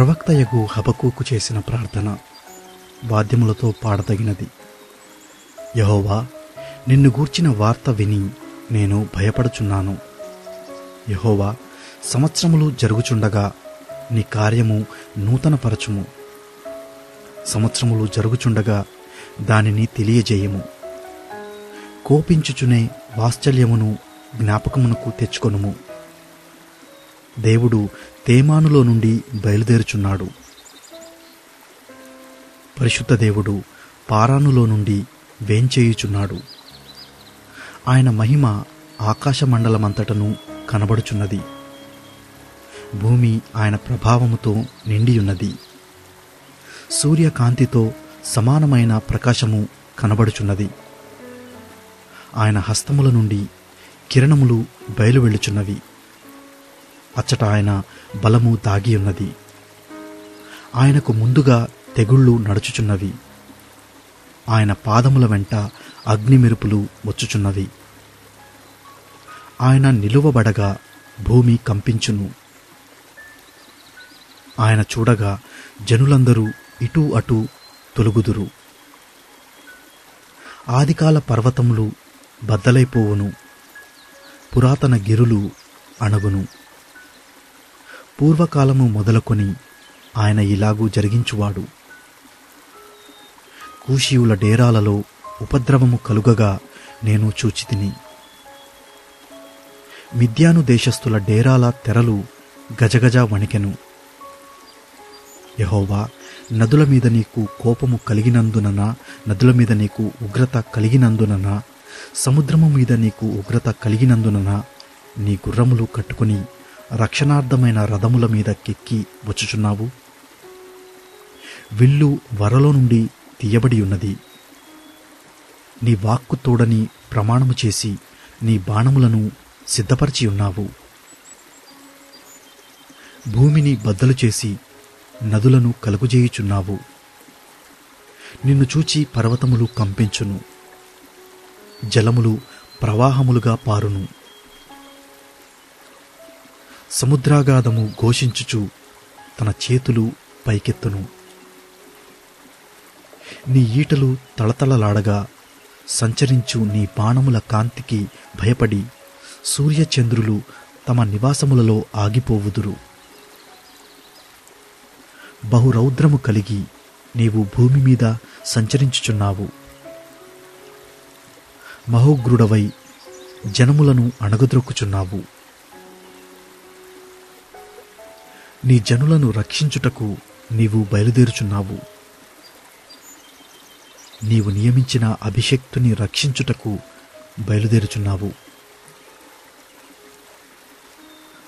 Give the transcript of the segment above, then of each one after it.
ప్రవక్తయగు హబక్కూకు చేసిన ప్రార్థన వాద్యములతో పాడదగినది. యెహోవా, నిన్ను గూర్చిన వార్త విని నేను భయపడుచున్నాను. యెహోవా, సంవత్సరములు జరుగుచుండగా నీ కార్యము నూతనపరచుము. సంవత్సరములు జరుగుచుండగా దానిని తెలియజేయము. కోపించుచునే వాత్సల్యమును జ్ఞాపకమునకు తెచ్చుకొనుము. దేవుడు తేమానులో నుండి బయలుదేరుచున్నాడు. పరిశుద్ధ దేవుడు పారానులో నుండి వేంచేయుచున్నాడు. ఆయన మహిమ ఆకాశమండలమంతటను కనబడుచున్నది. భూమి ఆయన ప్రభావముతో నిండియున్నది. సూర్యకాంతితో సమానమైన ప్రకాశము కనబడుచున్నది. ఆయన హస్తముల నుండి కిరణములు బయలువెళ్ళుచున్నవి. అచ్చట ఆయన బలము దాగియున్నది. ఆయనకు ముందుగా తెగుళ్ళు నడుచుచున్నవి. ఆయన పాదముల వెంట అగ్నిమెరుపులు వచ్చుచున్నవి. ఆయన నిలువబడగా భూమి కంపించును. ఆయన చూడగా జనులందరూ ఇటూ అటూ తొలుగుదురు. ఆదికాల పర్వతములు బద్దలైపోవును. పురాతన గిరులు అణగును. పూర్వకాలము మొదలుకొని ఆయన ఇలాగూ జరిగించువాడు. కూషీయుల డేరాలలో ఉపద్రవము కలుగగా నేను చూచితిని. మిద్యాను దేశస్థుల డేరాల తెరలు గజగజ వణికెను. యెహోవా, నదుల మీద నీకు కోపము కలిగినందుననా, నదుల మీద నీకు ఉగ్రత కలిగినందుననా, సముద్రము మీద నీకు ఉగ్రత కలిగినందుననా నీ గుర్రములు కట్టుకుని రక్షణార్థమైన రథముల మీద కెక్కి వచ్చుచున్నావు? విల్లు వరలో నుండి తీయబడి ఉన్నది. నీ వాక్కు తోడని ప్రమాణము చేసి నీ బాణములను సిద్ధపరిచి ఉన్నావు. భూమిని బద్దలు చేసి నదులను కలుగుజేయుచున్నావు. నిన్ను చూచి పర్వతములు కంపించును. జలములు ప్రవాహములుగా పారును. సముద్రాగాధము ఘోషించుచు తన చేతులు పైకెత్తును. నీ ఈటలు తళతళలాడగా సంచరించు నీ బాణముల కాంతికి భయపడి సూర్యచంద్రులు తమ నివాసములలో ఆగిపోవుదురు. బహురౌద్రము కలిగి నీవు భూమి మీద సంచరించుచున్నావు. మహోగ్రుడవై జనములను అణగద్రొక్కుచున్నావు. నీ జనులను రక్షించుటకు నీవు బయలుదేరుచున్నావు. నీవు నియమించిన అభిషేక్తుని రక్షించుటకు బయలుదేరుచున్నావు.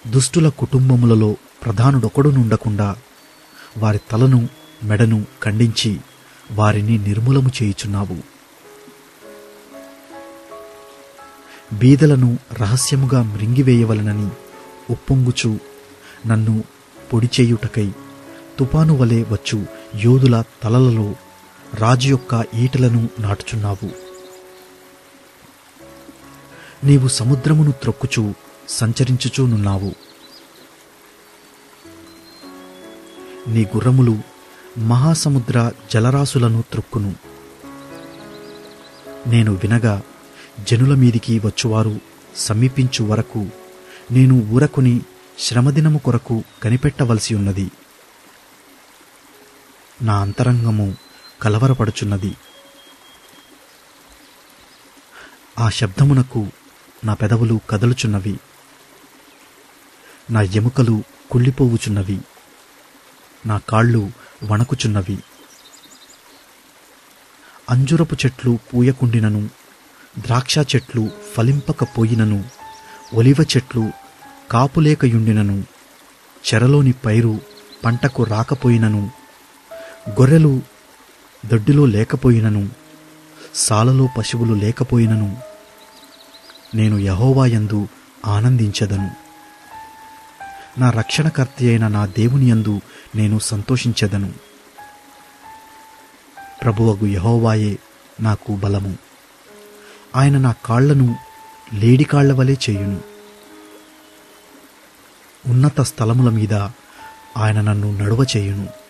దుష్టుల కుటుంబములలో ప్రధానుడొకడునుండకుండా వారి తలను మెడను ఖండించి వారిని నిర్మూలము చేయుచున్నావు. బీదలను రహస్యముగా మృంగివేయవలనని ఉప్పొంగుచు నన్ను పొడిచేయుటకై తుపాను వలె వచ్చు యోధుల తలలలో రాజు యొక్క ఈటలను నాటుచున్నావు. నీవు సముద్రమును త్రొక్కుచూ సంచరించుచూనున్నావు. నీ గుర్రములు మహాసముద్ర జలరాశులను త్రొక్కును. నేను వినగా జనుల మీదికి వచ్చువారు సమీపించు వరకు నేను ఊరకుని శ్రమదినము కొరకు కనిపెట్టవలసి ఉన్నది. నా అంతరంగము కలవరపడుచున్నది. ఆ శబ్దమునకు నా పెదవులు కదలుచున్నవి. నా ఎముకలు కుళ్ళిపోవుచున్నవి. నా కాళ్ళు వణకుచున్నవి. అంజురపు చెట్లు పూయకుండినను, ద్రాక్ష చెట్లు ఫలింపకపోయినను, ఒలివ చెట్లు కాపులేకయుండినను, చెరలోని పైరు పంటకు రాకపోయినను, గొర్రెలు దొడ్డిలో లేకపోయినను, సాలలో పశువులు లేకపోయినను, నేను యెహోవాయందు ఆనందించెదను. నా రక్షణకర్త అయిన నా దేవుని యందు నేను సంతోషించెదను. ప్రభువగు యెహోవాయే నాకు బలము. ఆయన నా కాళ్లను లేడికాళ్ల వలె చేయును. ఉన్నత స్థలముల మీద ఆయన నన్ను నడువ చేయును.